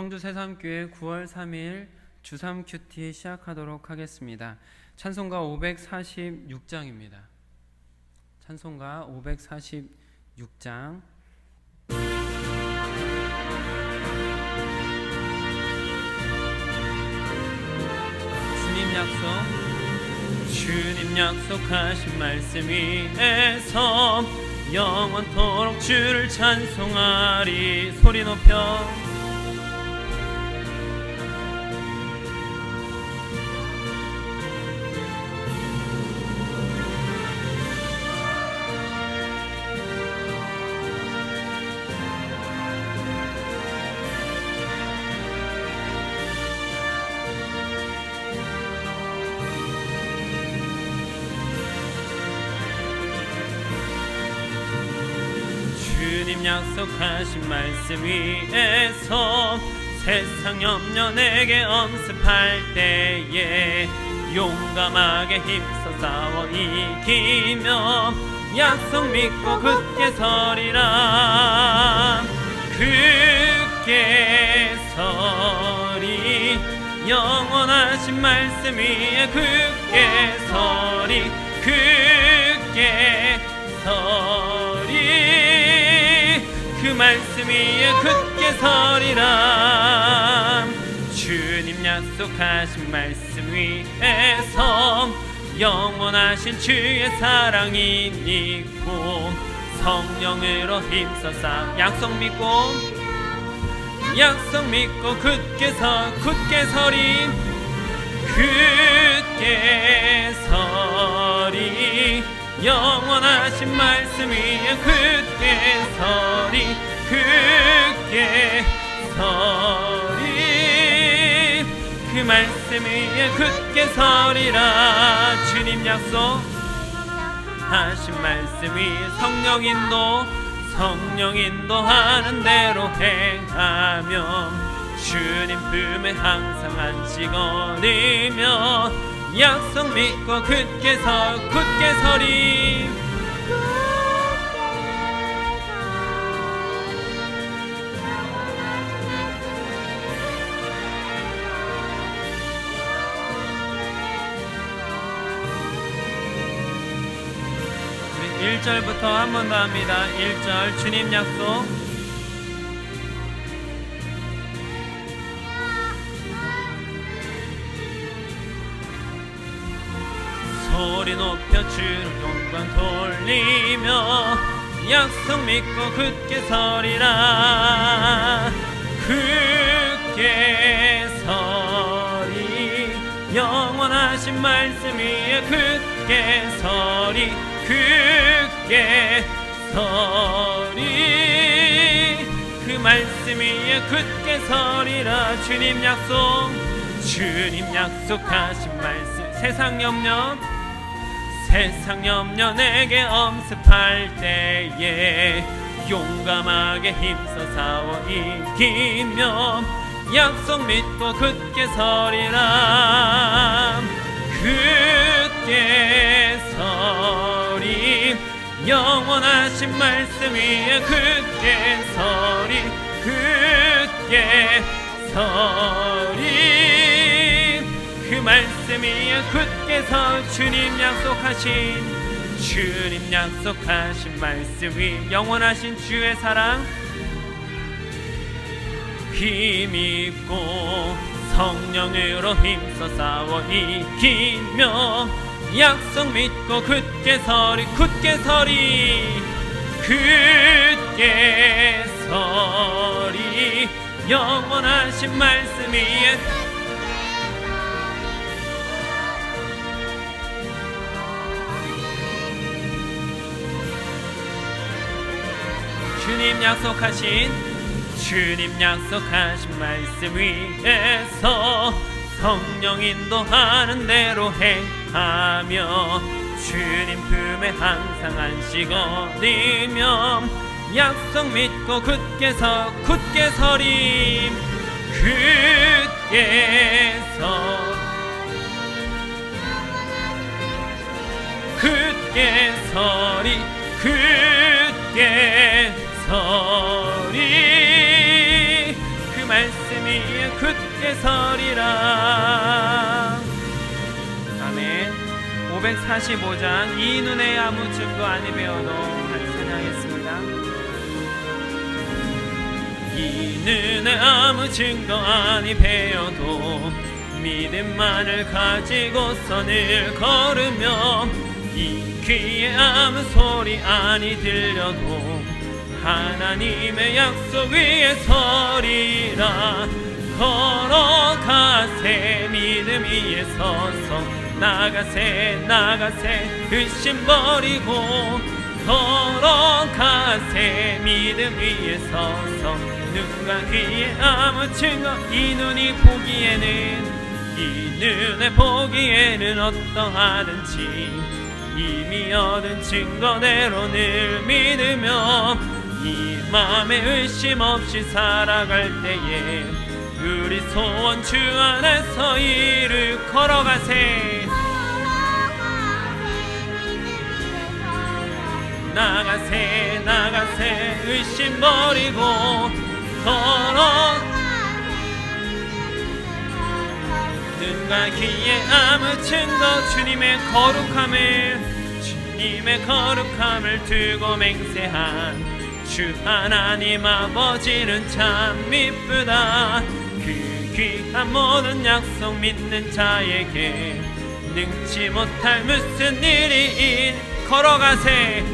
청주 새삼교회 9월 3일 주3 큐티 시작하도록 하겠습니다. 찬송가 546장입니다. 찬송가 546장. 주님 약속하신 말씀 위에서 영원토록 주를 찬송하리. 소리 높여 주님 약속하신 말씀 위에서 세상 염려 내게 엄습할 때에 용감하게 힘써 싸워 이기며 약속 믿고 굳게 서리라. 굳게 서리. 영원하신 말씀 위에 굳게 서리. 굳게 서리. 그 말씀 위에 굳게 서리라. 주님 약속하신 말씀 위에서 영원하신 주의 사랑이 있고 성령으로 힘써서 약속 믿고 굳게 서리. 굳게 서리. 영원하신 말씀 위에 굳게 서리. 굳게 서리. 그 말씀 위에 굳게 서리라. 주님 약속하신 말씀 위에 성령 인도하는 대로 행하며 주님 품에 항상 안식 얻으며 약속 믿고 굳게 서리. 우리 1절부터 한 번 더 합니다. 1절 주님 약속. 소리 높여 주를 영광 돌리며 약속 믿고 굳게 서리라. 굳게 서리. 영원하신 말씀 위에 굳게 서리. 굳게 서리. 그 말씀 위에 굳게 서리라. 주님 약속하신 말씀. 세상 염려 내게 엄습할 때에 용감하게 힘써 싸워 이기며 약속 믿고 굳게 서리라. 굳게 서리. 영원하신 말씀 위에 굳게 서리. 굳게 서리. 그 말씀 위에 굳게 서. 주님 약속하신 말씀 위 영원하신 주의 사랑 힘입고 성령으로 힘써 싸워 이기며 약속 믿고 굳게 서리. 굳게 서리. 영원하신 말씀 위에 주님 약속하신 말씀 위에서 성령 인도하는 대로 행하며 주님 품에 항상 안식 얻으며 약속 믿고 굳게 서리. 굳게 서리. 굳게 서리. 그 말씀이 위에 서리라. 아멘. 545장 이 눈에 아무 증거 아니 배워도 찬양하겠습니다. 이 눈에 아무 증거 아니 배워도 믿음만을 가지고서 늘 걸으며 이 귀에 아무 소리 아니 들려도 하나님의 약속 위에 서리라. 걸어가세 믿음 위에 서서 나가세 나가세 의심 버리고 걸어가세 믿음 위에 서서 눈과 귀에 아무 증거 이 눈이 보기에는 이 눈에 보기에는 어떠하든지 이미 얻은 증거대로 늘 믿으며 이 맘에 의심 없이 살아갈 때에 우리 소원 주 안에서 이를 걸어가세 나가세 나가세 의심 버리고 눈과 귀에 아무 증거 주님의 거룩함을 두고 맹세한 주 하나님 아버지는 참 이쁘다. 그 귀한 모든 약속 믿는 자에게 능치 못할 무슨 일이 걸어가세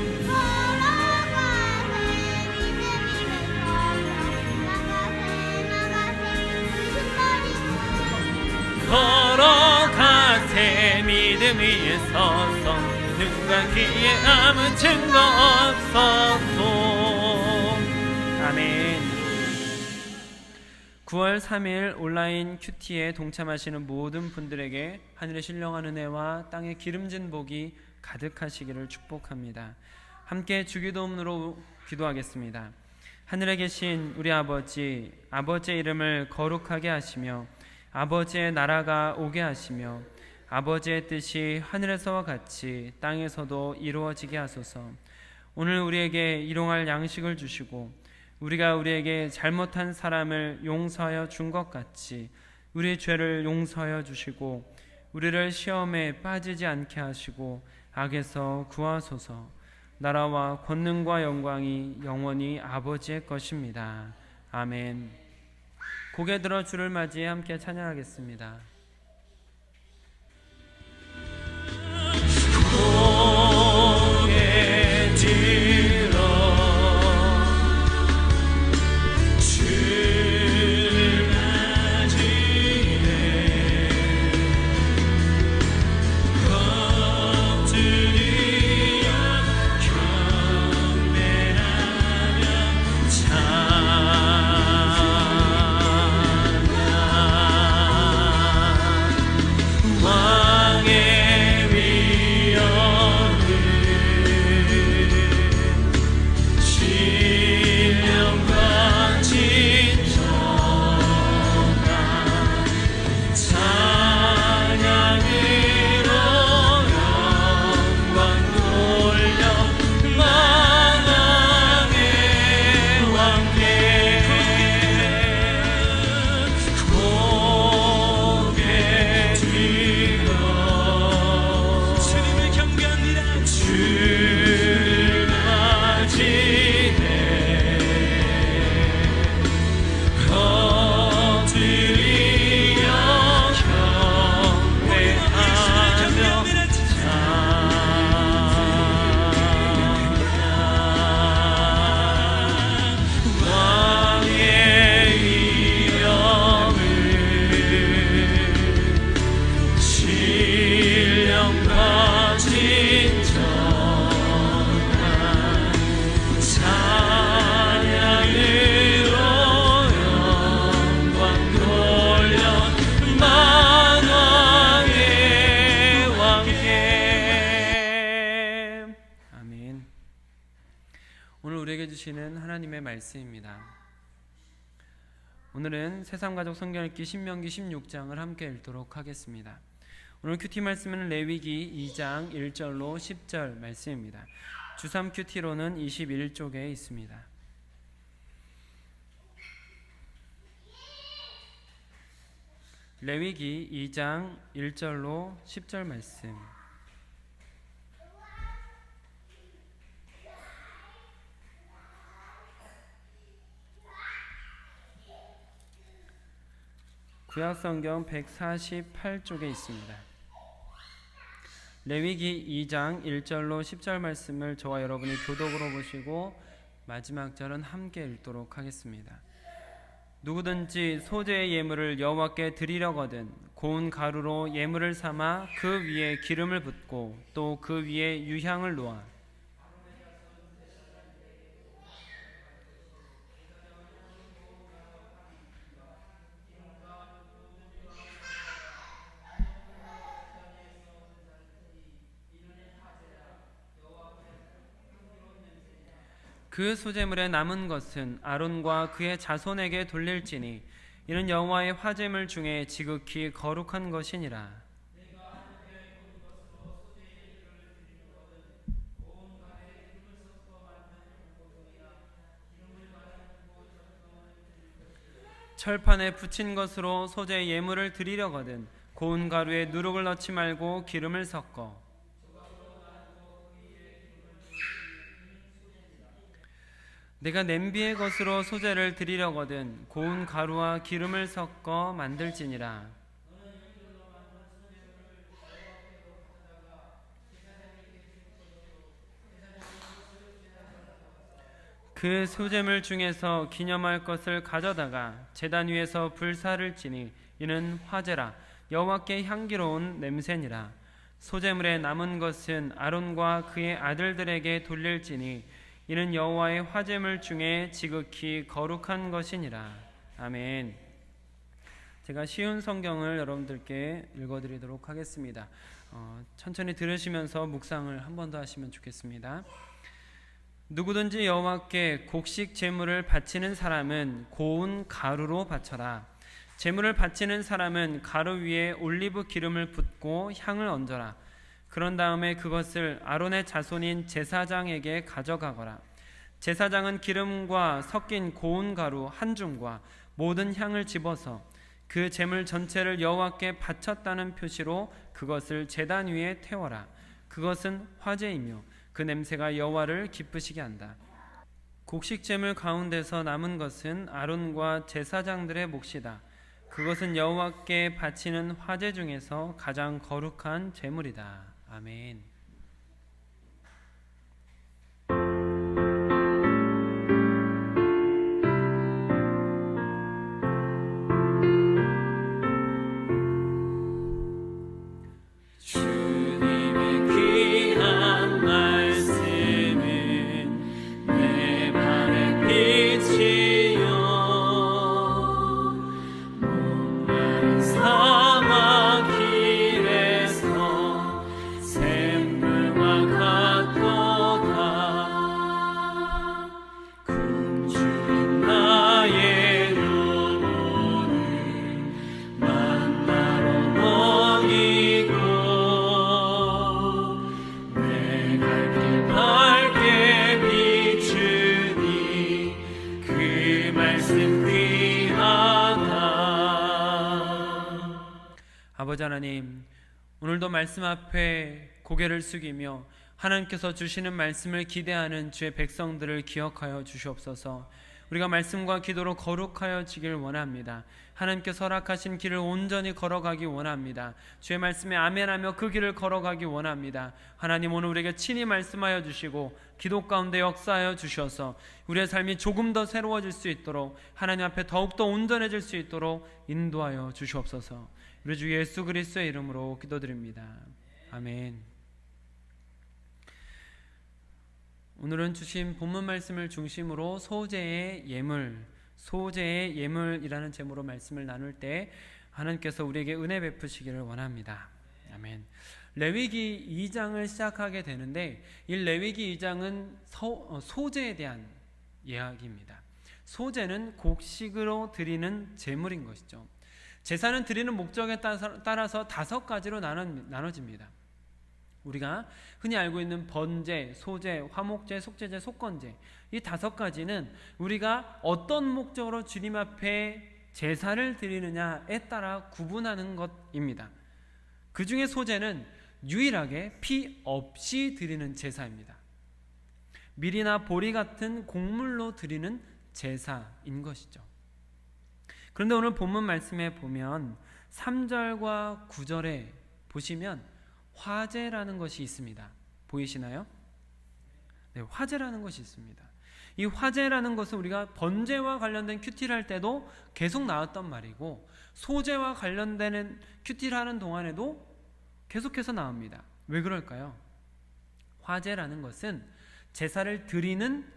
걸어가세 믿음 위에 서서 눈과 귀에 아무 증거 없어도. 아멘. 9월 3일 온라인 큐티에 동참하시는 모든 분들에게 하늘의 신령한 은혜와 땅의 기름진 복이 가득하시기를 축복합니다. 함께 주기도문으로 기도하겠습니다. 하늘에 계신 우리 아버지, 아버지의 이름을 거룩하게 하시며 아버지의 나라가 오게 하시며 아버지의 뜻이 하늘에서와 같이 땅에서도 이루어지게 하소서. 오늘 우리에게 일용할 양식을 주시고 우리가 우리에게 잘못한 사람을 용서하여 준 것 같이 우리 죄를 용서하여 주시고 우리를 시험에 빠지지 않게 하시고 악에서 구하소서. 나라와 권능과 영광이 영원히 아버지의 것입니다. 아멘. 고개 들어 주를 맞이해 함께 찬양하겠습니다. 고개 들어 주를 맞이해 엎드려 경배하며 주시는 하나님의 말씀입니다. 오늘은 새삼가족 성경 읽기 신명기 16장을 함께 읽도록 하겠습니다. 오늘 큐티 말씀은 레위기 2장 1절로 10절 말씀입니다. 주3 큐티로는 21쪽에 있습니다. 레위기 2장 1절로 10절 말씀. 구약성경 148쪽에 있습니다. 레위기 2장 1절로 10절 말씀을 저와 여러분이 교독으로 보시고 마지막 절은 함께 읽도록 하겠습니다. 누구든지 소재의 예물을 여호와께 드리려거든 고운 가루로 예물을 삼아 그 위에 기름을 붓고 또 그 위에 유향을 놓아 그 소재물에 남은 것은 아론과 그의 자손에게 돌릴지니 이는 여호와의 화제물 중에 지극히 거룩한 것이니라. 철판에 붙인 것으로 소재 예물을 드리려거든 고운 가루에 누룩을 넣지 말고 기름을 섞어 내가 냄비의 것으로 소재를 드리려거든 고운 가루와 기름을 섞어 만들지니라. 그 소재물 중에서 기념할 것을 가져다가 제단 위에서 불사를 지니 이는 화제라 여호와께 향기로운 냄새니라. 소재물에 남은 것은 아론과 그의 아들들에게 돌릴지니 이는 여호와의 화제물 중에 지극히 거룩한 것이니라. 아멘. 제가 쉬운 성경을 여러분들께 읽어드리도록 하겠습니다. 천천히 들으시면서 묵상을 한 번 더 하시면 좋겠습니다. 누구든지 여호와께 곡식 제물을 바치는 사람은 고운 가루로 바쳐라. 제물을 바치는 사람은 가루 위에 올리브 기름을 붓고 향을 얹어라. 그런 다음에 그것을 아론의 자손인 제사장에게 가져가거라. 제사장은 기름과 섞인 고운 가루 한 줌과 모든 향을 집어서 그 제물 전체를 여호와께 바쳤다는 표시로 그것을 제단 위에 태워라. 그것은 화제이며 그 냄새가 여호와를 기쁘시게 한다. 곡식 제물 가운데서 남은 것은 아론과 제사장들의 몫이다. 그것은 여호와께 바치는 화제 중에서 가장 거룩한 제물이다. 아멘. 아버지 하나님, 오늘도 말씀 앞에 고개를 숙이며 하나님께서 주시는 말씀을 기대하는 주의 백성들을 기억하여 주시옵소서. 우리가 말씀과 기도로 거룩하여지길 원합니다. 하나님께서 허락하신 길을 온전히 걸어가기 원합니다. 주의 말씀에 아멘하며 그 길을 걸어가기 원합니다. 하나님, 오늘 우리에게 친히 말씀하여 주시고 기도 가운데 역사하여 주셔서 우리의 삶이 조금 더 새로워질 수 있도록, 하나님 앞에 더욱더 온전해질 수 있도록 인도하여 주시옵소서. 우리 주 예수 그리스도의 이름으로 기도드립니다. 아멘. 오늘은 주신 본문 말씀을 중심으로 소재의 예물이라는 제목으로 말씀을 나눌 때 하나님께서 우리에게 은혜 베푸시기를 원합니다. 아멘. 레위기 2장을 시작하게 되는데 이 레위기 2장은 소재에 대한 이야기입니다. 소재는 곡식으로 드리는 제물인 것이죠. 제사는 드리는 목적에 따라서 5가지로 나눠집니다. 우리가 흔히 알고 있는 번제, 소제, 화목제, 속제제, 속건제, 이 5가지는 우리가 어떤 목적으로 주님 앞에 제사를 드리느냐에 따라 구분하는 것입니다. 그 중에 소제는 유일하게 피 없이 드리는 제사입니다. 밀이나 보리 같은 곡물로 드리는 제사인 것이죠. 그런데 오늘 본문 말씀에 보면 3절과 9절에 보시면 화제라는 것이 있습니다. 보이시나요? 네, 화제라는 것이 있습니다. 이 화제라는 것은 우리가 번제와 관련된 큐티를 할 때도 계속 나왔던 말이고, 소제와 관련되는 큐티를 하는 동안에도 계속해서 나옵니다. 왜 그럴까요? 화제라는 것은 제사를 드리는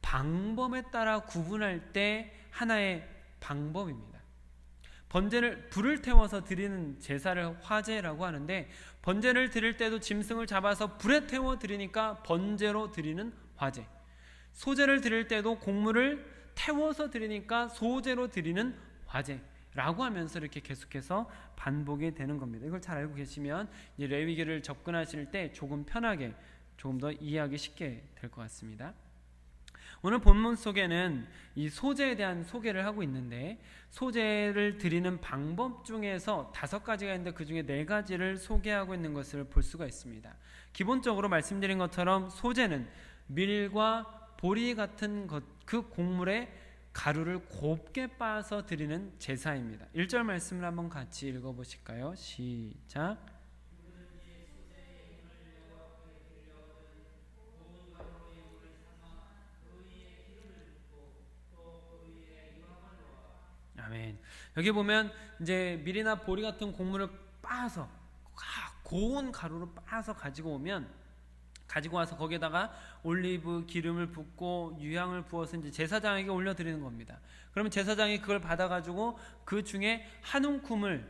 방법에 따라 구분할 때 하나의 방법입니다. 번제를 불을 태워서 드리는 제사를 화제라고 하는데, 번제를 드릴 때도 짐승을 잡아서 불에 태워 드리니까 번제로 드리는 화제, 소제를 드릴 때도 곡물을 태워서 드리니까 소제로 드리는 화제라고 하면서 이렇게 계속해서 반복이 되는 겁니다. 이걸 잘 알고 계시면 이제 레위기를 접근하실 때 조금 편하게, 조금 더 이해하기 쉽게 될 것 같습니다. 오늘 본문 속에는 이 소제에 대한 소개를 하고 있는데, 소제를 드리는 방법 중에서 5가지가 있는데 그 중에 4가지를 소개하고 있는 것을 볼 수가 있습니다. 기본적으로 말씀드린 것처럼 소제는 밀과 보리 같은 것, 그 곡물에 가루를 곱게 빻아서 드리는 제사입니다. 1절 말씀을 한번 같이 읽어보실까요? 시작. 아멘. 여기 보면 이제 밀이나 보리 같은 곡물을 빻아서, 고운 가루로 빻아서 가지고 와서 거기에다가 올리브 기름을 붓고 유향을 부어서 이제 제사장에게 올려드리는 겁니다. 그러면 제사장이 그걸 받아가지고 그 중에 한 움큼을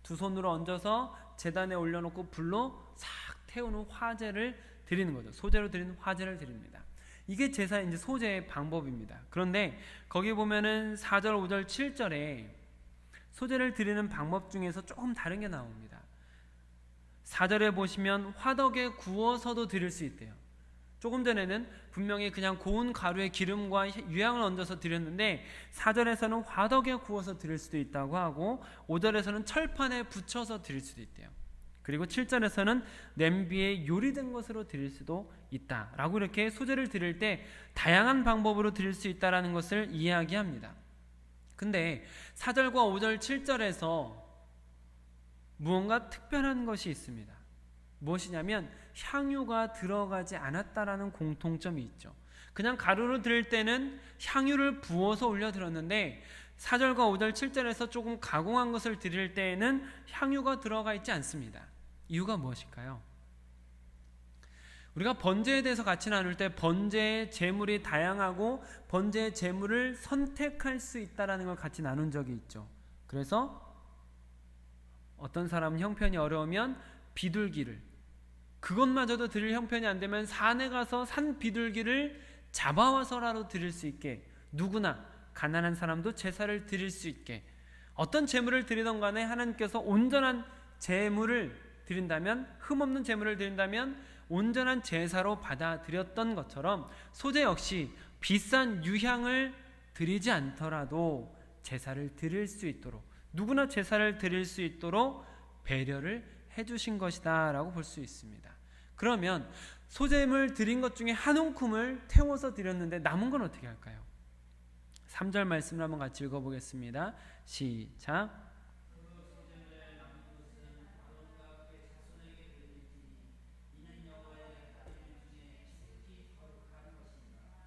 2손으로 얹어서 제단에 올려놓고 불로 싹 태운 후 화제를 드리는 거죠. 소제로 드리는 화제를 드립니다. 이게 제사 이제 소제의 방법입니다. 그런데 거기 보면은 4절, 5절, 7절에 소제를 드리는 방법 중에서 조금 다른 게 나옵니다. 4절에 보시면 화덕에 구워서도 드릴 수 있대요. 조금 전에는 분명히 그냥 고운 가루에 기름과 유향을 얹어서 드렸는데 4절에서는 화덕에 구워서 드릴 수도 있다고 하고, 5절에서는 철판에 붙여서 드릴 수도 있대요. 그리고 7절에서는 냄비에 요리된 것으로 드릴 수도 있다라고, 이렇게 소제를 드릴 때 다양한 방법으로 드릴 수 있다라는 것을 이야기합니다. 근데 4절과 5절, 7절에서 무언가 특별한 것이 있습니다. 무엇이냐면 향유가 들어가지 않았다라는 공통점이 있죠. 그냥 가루로 드릴 때는 향유를 부어서 올려드렸는데 4절과 5절, 7절에서 조금 가공한 것을 드릴 때에는 향유가 들어가 있지 않습니다. 이유가 무엇일까요? 우리가 번제에 대해서 같이 나눌 때 번제의 제물이 다양하고 번제의 제물을 선택할 수 있다는 걸 같이 나눈 적이 있죠. 그래서 어떤 사람은 형편이 어려우면 비둘기를, 그것마저도 드릴 형편이 안 되면 산에 가서 산 비둘기를 잡아와서라도 드릴 수 있게, 누구나 가난한 사람도 제사를 드릴 수 있게, 어떤 제물을 드리던 간에 하나님께서 온전한 제물을 드린다면, 흠없는 제물을 드린다면 온전한 제사로 받아들였던 것처럼 소제 역시 비싼 유향을 드리지 않더라도 제사를 드릴 수 있도록, 누구나 제사를 드릴 수 있도록 배려를 해주신 것이다 라고 볼 수 있습니다. 그러면 소제물 드린 것 중에 한 움큼을 태워서 드렸는데 남은 건 어떻게 할까요? 3절 말씀을 한번 같이 읽어보겠습니다. 시작.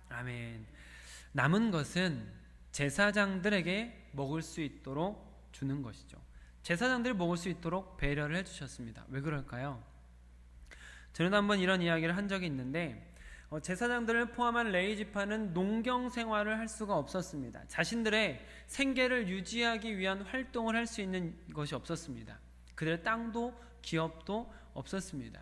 아멘. 남은 것은 제사장들에게 먹을 수 있도록 주는 것이죠. 제사장들이 먹을 수 있도록 배려를 해주셨습니다. 왜 그럴까요? 저는 한번 이런 이야기를 한 적이 있는데, 제사장들을 포함한 레위 지파는 농경 생활을 할 수가 없었습니다. 자신들의 생계를 유지하기 위한 활동을 할 수 있는 것이 없었습니다. 그들의 땅도 기업도 없었습니다.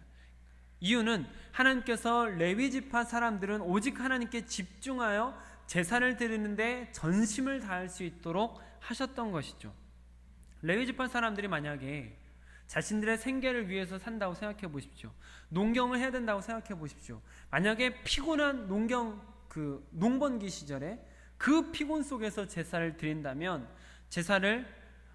이유는 하나님께서 레위 지파 사람들은 오직 하나님께 집중하여 제사를 드리는데 전심을 다할 수 있도록 하셨던 것이죠. 레위 지파 사람들이 만약에 자신들의 생계를 위해서 산다고 생각해 보십시오. 농경을 해야 된다고 생각해 보십시오. 만약에 피곤한 농번기 시절에 그 피곤 속에서 제사를 드린다면 제사를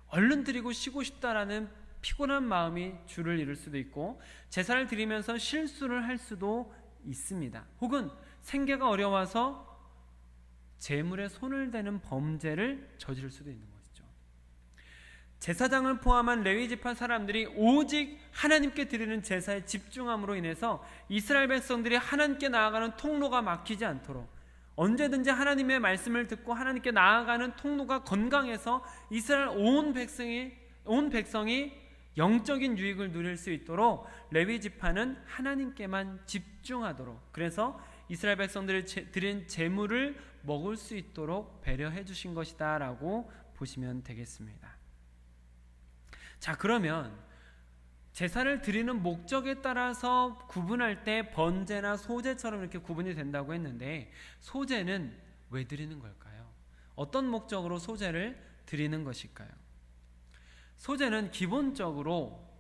얼른 드리고 쉬고 싶다라는 피곤한 마음이 주를 이룰 수도 있고, 제사를 드리면서 실수를 할 수도 있습니다. 혹은 생계가 어려워서 재물에 손을 대는 범죄를 저지를 수도 있는 것이죠. 제사장을 포함한 레위 지파 사람들이 오직 하나님께 드리는 제사에 집중함으로 인해서 이스라엘 백성들이 하나님께 나아가는 통로가 막히지 않도록, 언제든지 하나님의 말씀을 듣고 하나님께 나아가는 통로가 건강해서 이스라엘 온 백성이 영적인 유익을 누릴 수 있도록 레위 지파는 하나님께만 집중하도록, 그래서 이스라엘 백성들이 드린 제물을 먹을 수 있도록 배려해 주신 것이다 라고 보시면 되겠습니다. 자, 그러면 제사를 드리는 목적에 따라서 구분할 때 번제나 소제처럼 이렇게 구분이 된다고 했는데, 소제는 왜 드리는 걸까요? 어떤 목적으로 소제를 드리는 것일까요? 소제는 기본적으로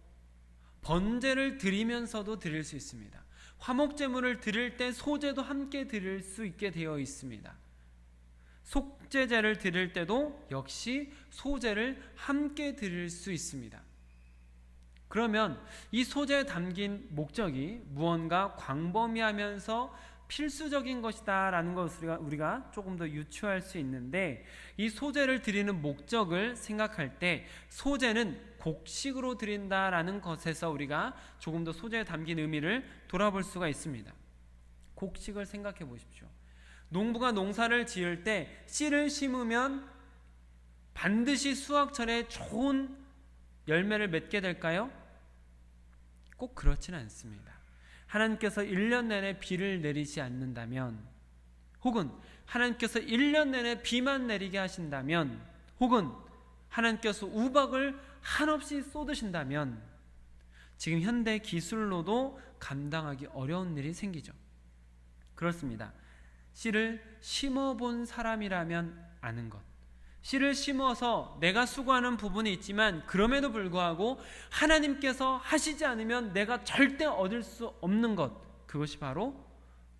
번제를 드리면서도 드릴 수 있습니다. 화목제물을 드릴 때 소제도 함께 드릴 수 있게 되어 있습니다. 속죄제를 드릴 때도 역시 소제를 함께 드릴 수 있습니다. 그러면 이 소제에 담긴 목적이 무언가 광범위하면서 필수적인 것이다 라는 것을 우리가 조금 더 유추할 수 있는데, 이 소제를 드리는 목적을 생각할 때 소제는 곡식으로 드린다라는 것에서 우리가 조금 더 소제에 담긴 의미를 돌아볼 수가 있습니다. 곡식을 생각해 보십시오. 농부가 농사를 지을 때 씨를 심으면 반드시 수확철에 좋은 열매를 맺게 될까요? 꼭 그렇지는 않습니다. 하나님께서 1년 내내 비를 내리지 않는다면, 혹은 하나님께서 1년 내내 비만 내리게 하신다면, 혹은 하나님께서 우박을 한없이 쏟으신다면 지금 현대 기술로도 감당하기 어려운 일이 생기죠. 그렇습니다. 씨를 심어본 사람이라면 아는 것, 씨를 심어서 내가 수고하는 부분이 있지만 그럼에도 불구하고 하나님께서 하시지 않으면 내가 절대 얻을 수 없는 것, 그것이 바로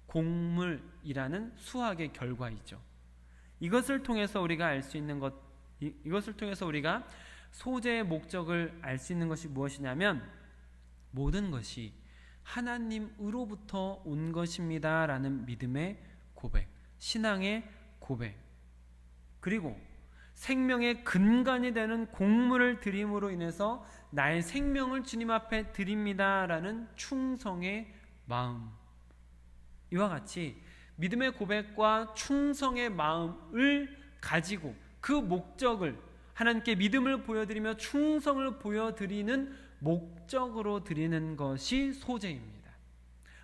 곡물이라는 수학의 결과이죠. 이것을 통해서 우리가 알 수 있는 것, 이것을 통해서 우리가 소제의 목적을 알 수 있는 것이 무엇이냐면, 모든 것이 하나님으로부터 온 것입니다 라는 믿음의 고백, 신앙의 고백, 그리고 생명의 근간이 되는 곡물을 드림으로 인해서 나의 생명을 주님 앞에 드립니다 라는 충성의 마음, 이와 같이 믿음의 고백과 충성의 마음을 가지고 그 목적을, 하나님께 믿음을 보여드리며 충성을 보여드리는 목적으로 드리는 것이 소제입니다.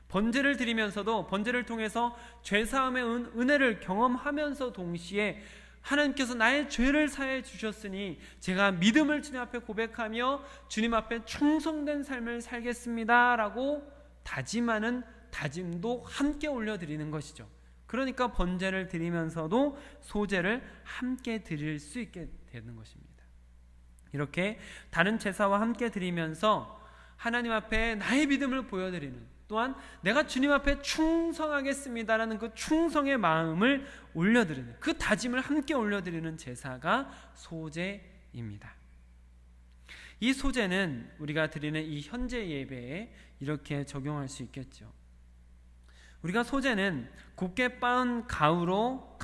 번제를 드리면서도 번제를 통해서 죄사함의 은혜를 경험하면서 동시에 하나님께서 나의 죄를 사해 주셨으니 제가 믿음을 주님 앞에 고백하며 주님 앞에 충성된 삶을 살겠습니다 라고 다짐하는 다짐도 함께 올려드리는 것이죠. 그러니까 번제를 드리면서도 소제를 함께 드릴 수 있게 되는 것입니다. 이렇게 다른 제사와 함께 드리면서 하나님 앞에 나의 믿음을 보여드리는, 또한 내가 주님 앞에 충성하겠습니다라는 그 충성의 마음을 올려드리는, 그 다짐을 함께 올려드리는 제사가 소제입니다. 이 소제는 우리가 드리는 이 현재 예배에 이렇게 적용할 수 있겠죠. 우리가 소제는 곱게 빻은 가루로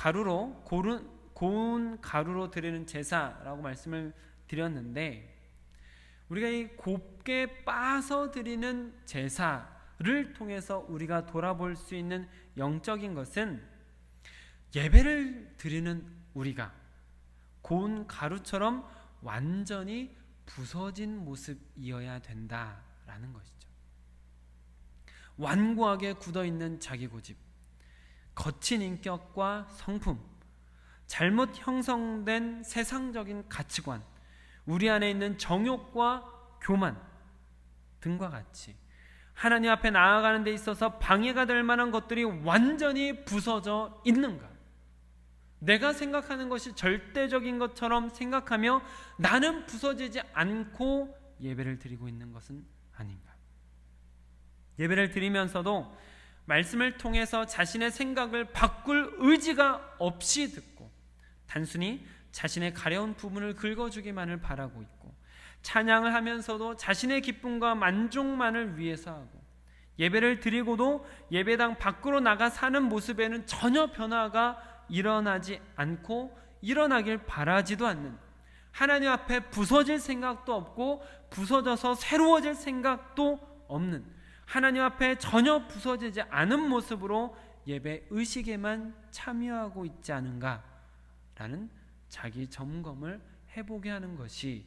고운 가루로 드리는 제사라고 말씀을 드렸는데, 우리가 이 곱게 빻아서 드리는 제사를 통해서 우리가 돌아볼 수 있는 영적인 것은, 예배를 드리는 우리가 고운 가루처럼 완전히 부서진 모습이어야 된다라는 것이죠. 완고하게 굳어있는 자기 고집, 거친 인격과 성품, 잘못 형성된 세상적인 가치관, 우리 안에 있는 정욕과 교만 등과 같이 하나님 앞에 나아가는 데 있어서 방해가 될 만한 것들이 완전히 부서져 있는가? 내가 생각하는 것이 절대적인 것처럼 생각하며 나는 부서지지 않고 예배를 드리고 있는 것은 아닌가? 예배를 드리면서도 말씀을 통해서 자신의 생각을 바꿀 의지가 없이 듣고 단순히 자신의 가려운 부분을 긁어주기만을 바라고 있고, 찬양을 하면서도 자신의 기쁨과 만족만을 위해서 하고, 예배를 드리고도 예배당 밖으로 나가 사는 모습에는 전혀 변화가 일어나지 않고 일어나길 바라지도 않는, 하나님 앞에 부서질 생각도 없고 부서져서 새로워질 생각도 없는, 하나님 앞에 전혀 부서지지 않은 모습으로 예배 의식에만 참여하고 있지 않은가라는 자기 점검을 해보게 하는 것이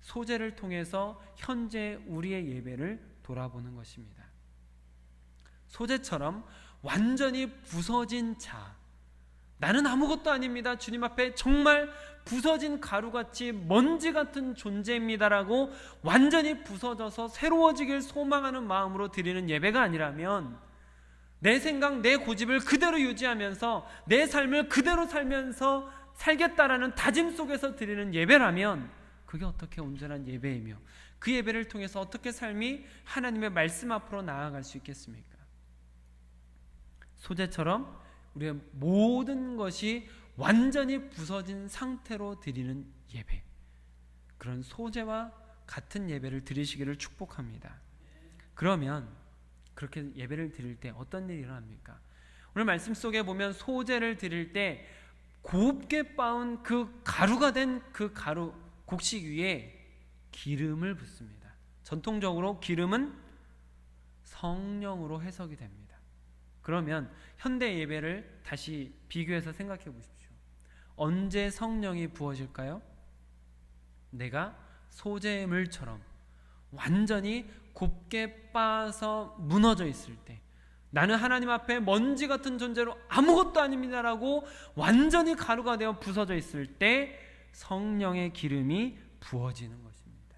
소제를 통해서 현재 우리의 예배를 돌아보는 것입니다. 소제처럼 완전히 부서진 자, 나는 아무것도 아닙니다, 주님 앞에 정말 부서진 가루같이 먼지 같은 존재입니다라고 완전히 부서져서 새로워지길 소망하는 마음으로 드리는 예배가 아니라면, 내 생각, 내 고집을 그대로 유지하면서 내 삶을 그대로 살면서 살겠다라는 다짐 속에서 드리는 예배라면 그게 어떻게 온전한 예배이며 그 예배를 통해서 어떻게 삶이 하나님의 말씀 앞으로 나아갈 수 있겠습니까? 소제처럼 우리의 모든 것이 완전히 부서진 상태로 드리는 예배, 그런 소제와 같은 예배를 드리시기를 축복합니다. 그러면 그렇게 예배를 드릴 때 어떤 일이 일어납니까? 오늘 말씀 속에 보면 소제를 드릴 때 곱게 빻은 그 가루가 된 그 가루 곡식 위에 기름을 붓습니다. 전통적으로 기름은 성령으로 해석이 됩니다. 그러면 현대 예배를 다시 비교해서 생각해 보십시오. 언제 성령이 부어질까요? 내가 소재물처럼 완전히 곱게 빻아서 무너져 있을 때, 나는 하나님 앞에 먼지 같은 존재로 아무것도 아닙니다라고 완전히 가루가 되어 부서져 있을 때 성령의 기름이 부어지는 것입니다.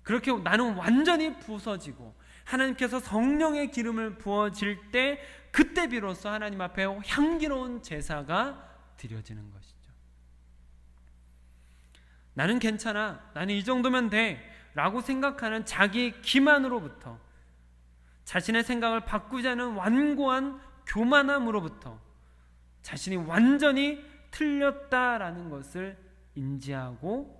그렇게 나는 완전히 부서지고 하나님께서 성령의 기름을 부어질 때, 그때 비로소 하나님 앞에 향기로운 제사가 드려지는 것이죠. 나는 괜찮아, 나는 이 정도면 돼 라고 생각하는 자기 기만으로부터, 자신의 생각을 바꾸지 않은 완고한 교만함으로부터 자신이 완전히 틀렸다라는 것을 인지하고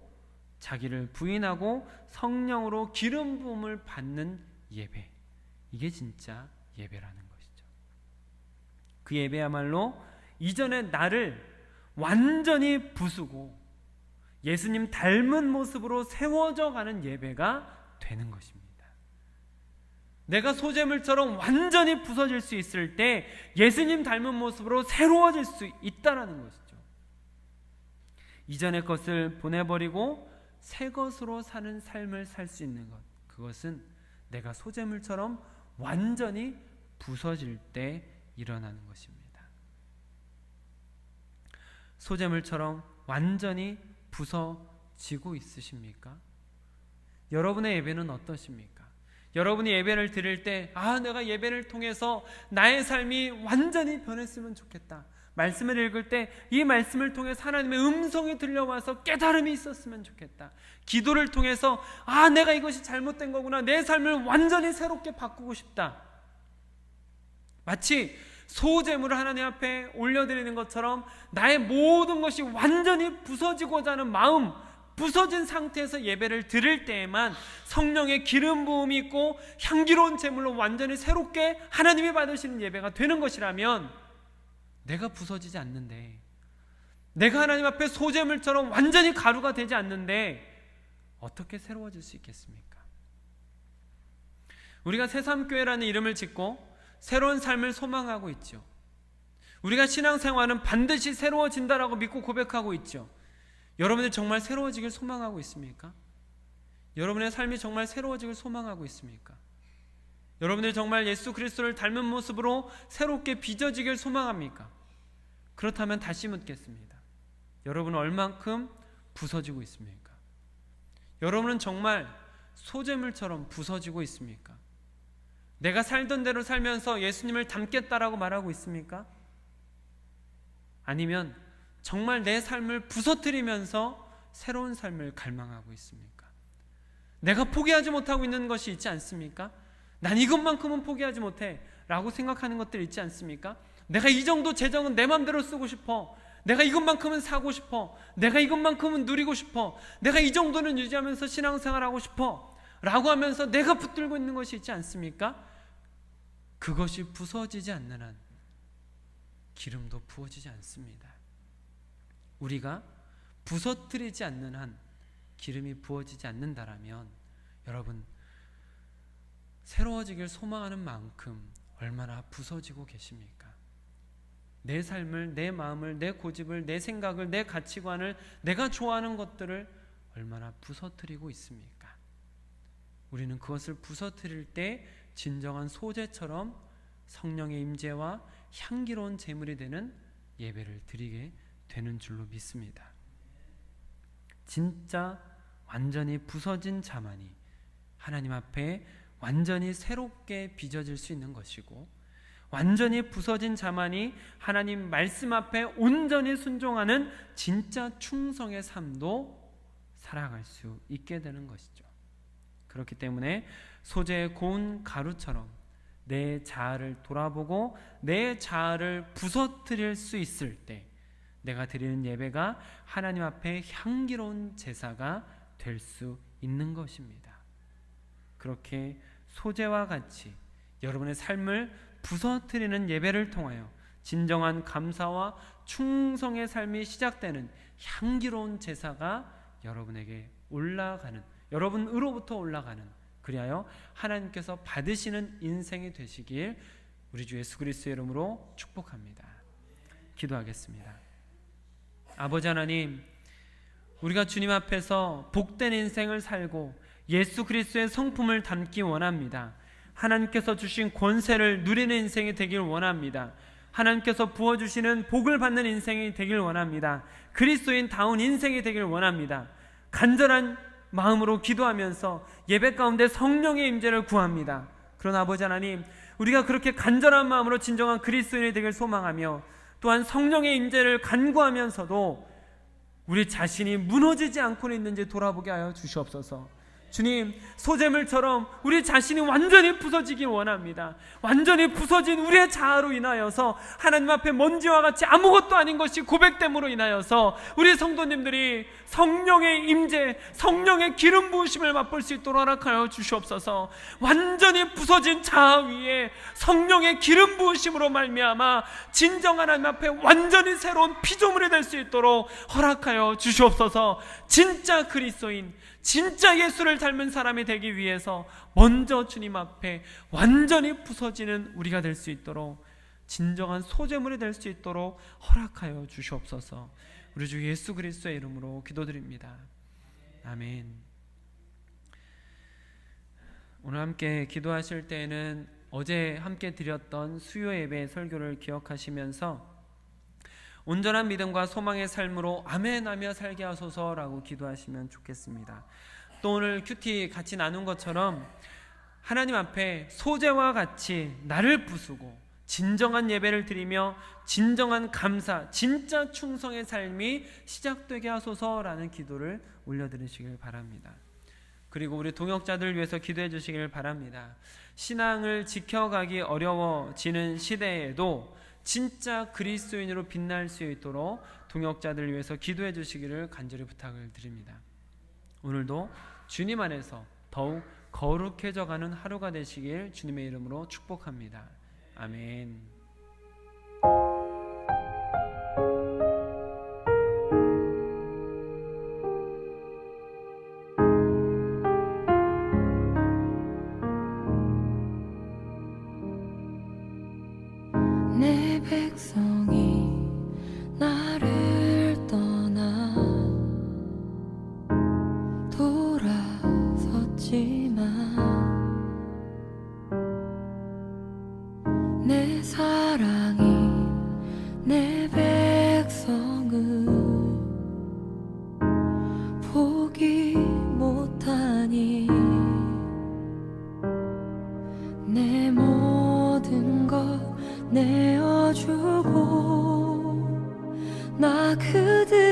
자기를 부인하고 성령으로 기름 부음을 받는 예배, 이게 진짜 예배라는 것이죠. 그 예배야말로 이전의 나를 완전히 부수고 예수님 닮은 모습으로 세워져 가는 예배가 되는 것입니다. 내가 소재물처럼 완전히 부서질 수 있을 때 예수님 닮은 모습으로 새로워질 수 있다는 것이죠. 이전의 것을 보내버리고 새 것으로 사는 삶을 살 수 있는 것, 그것은 내가 소재물처럼 완전히 부서질 때 일어나는 것입니다. 소재물처럼 완전히 부서지고 있으십니까? 여러분의 예배는 어떠십니까? 여러분이 예배를 드릴 때, 내가 예배를 통해서 나의 삶이 완전히 변했으면 좋겠다, 말씀을 읽을 때 이 말씀을 통해서 하나님의 음성이 들려와서 깨달음이 있었으면 좋겠다, 기도를 통해서 내가 이것이 잘못된 거구나, 내 삶을 완전히 새롭게 바꾸고 싶다, 마치 소제물을 하나님 앞에 올려드리는 것처럼 나의 모든 것이 완전히 부서지고자 하는 마음, 부서진 상태에서 예배를 드릴 때에만 성령의 기름 부음이 있고 향기로운 제물로 완전히 새롭게 하나님이 받으시는 예배가 되는 것이라면, 내가 부서지지 않는데, 내가 하나님 앞에 소제물처럼 완전히 가루가 되지 않는데 어떻게 새로워질 수 있겠습니까? 우리가 새삼교회라는 이름을 짓고 새로운 삶을 소망하고 있죠. 우리가 신앙생활은 반드시 새로워진다라고 믿고 고백하고 있죠. 여러분들 정말 새로워지길 소망하고 있습니까? 여러분의 삶이 정말 새로워지길 소망하고 있습니까? 여러분들 정말 예수 그리스도를 닮은 모습으로 새롭게 빚어지길 소망합니까? 그렇다면 다시 묻겠습니다. 여러분은 얼만큼 부서지고 있습니까? 여러분은 정말 소재물처럼 부서지고 있습니까? 내가 살던 대로 살면서 예수님을 닮겠다라고 말하고 있습니까? 아니면 정말 내 삶을 부서뜨리면서 새로운 삶을 갈망하고 있습니까? 내가 포기하지 못하고 있는 것이 있지 않습니까? 난 이것만큼은 포기하지 못해 라고 생각하는 것들 있지 않습니까? 내가 이 정도 재정은 내 맘대로 쓰고 싶어, 내가 이것만큼은 사고 싶어, 내가 이것만큼은 누리고 싶어, 내가 이 정도는 유지하면서 신앙생활하고 싶어 라고 하면서 내가 붙들고 있는 것이 있지 않습니까? 그것이 부서지지 않는 한 기름도 부어지지 않습니다. 우리가 부서뜨리지 않는 한 기름이 부어지지 않는다라면 여러분, 새로워지길 소망하는 만큼 얼마나 부서지고 계십니까? 내 삶을, 내 마음을, 내 고집을, 내 생각을, 내 가치관을, 내가 좋아하는 것들을 얼마나 부서뜨리고 있습니까? 우리는 그것을 부서뜨릴 때 진정한 소재처럼 성령의 임재와 향기로운 제물이 되는 예배를 드리게 되는 줄로 믿습니다. 진짜 완전히 부서진 자만이 하나님 앞에 완전히 새롭게 빚어질 수 있는 것이고, 완전히 부서진 자만이 하나님 말씀 앞에 온전히 순종하는 진짜 충성의 삶도 살아갈 수 있게 되는 것이죠. 그렇기 때문에 소재의 고운 가루처럼 내 자아를 돌아보고 내 자아를 부서뜨릴 수 있을 때 내가 드리는 예배가 하나님 앞에 향기로운 제사가 될 수 있는 것입니다. 그렇게 소재와 같이 여러분의 삶을 부서뜨리는 예배를 통하여 진정한 감사와 충성의 삶이 시작되는 향기로운 제사가 여러분에게 올라가는, 여러분으로부터 올라가는, 그리하여 하나님께서 받으시는 인생이 되시길 우리 주 예수 그리스도의 이름으로 축복합니다. 기도하겠습니다. 아버지 하나님, 우리가 주님 앞에서 복된 인생을 살고 예수 그리스도의 성품을 담기 원합니다. 하나님께서 주신 권세를 누리는 인생이 되길 원합니다. 하나님께서 부어주시는 복을 받는 인생이 되길 원합니다. 그리스도인다운 인생이 되길 원합니다. 간절한 마음으로 기도하면서 예배 가운데 성령의 임재를 구합니다. 그러나 아버지 하나님, 우리가 그렇게 간절한 마음으로 진정한 그리스도인이 되길 소망하며 또한 성령의 임재를 간구하면서도 우리 자신이 무너지지 않고 있는지 돌아보게 하여 주시옵소서. 주님, 소재물처럼 우리 자신이 완전히 부서지길 원합니다. 완전히 부서진 우리의 자아로 인하여서 하나님 앞에 먼지와 같이 아무것도 아닌 것이 고백됨으로 인하여서 우리 성도님들이 성령의 임재, 성령의 기름 부으심을 맛볼 수 있도록 허락하여 주시옵소서. 완전히 부서진 자아 위에 성령의 기름 부으심으로 말미암아 진정한 하나님 앞에 완전히 새로운 피조물이 될 수 있도록 허락하여 주시옵소서. 진짜 그리스도인, 진짜 예수를 닮은 사람이 되기 위해서 먼저 주님 앞에 완전히 부서지는 우리가 될 수 있도록, 진정한 소재물이 될 수 있도록 허락하여 주시옵소서. 우리 주 예수 그리스도의 이름으로 기도드립니다. 아멘. 오늘 함께 기도하실 때에는 어제 함께 드렸던 수요 예배 설교를 기억하시면서 온전한 믿음과 소망의 삶으로 아멘하며 살게 하소서라고 기도하시면 좋겠습니다. 또 오늘 큐티 같이 나눈 것처럼 하나님 앞에 소재와 같이 나를 부수고 진정한 예배를 드리며 진정한 감사, 진짜 충성의 삶이 시작되게 하소서라는 기도를 올려드리시길 바랍니다. 그리고 우리 동역자들 위해서 기도해 주시길 바랍니다. 신앙을 지켜가기 어려워지는 시대에도 진짜 그리스도인으로 빛날 수 있도록 동역자들 위해서 기도해 주시기를 간절히 부탁을 드립니다. 오늘도 주님 안에서 더욱 거룩해져가는 하루가 되시길 주님의 이름으로 축복합니다. 아멘. 내 백성이 나를 떠나 돌아섰지만 내 사랑이 내 백성을 포기 못하니 내 모든 것 내어주고 나 그들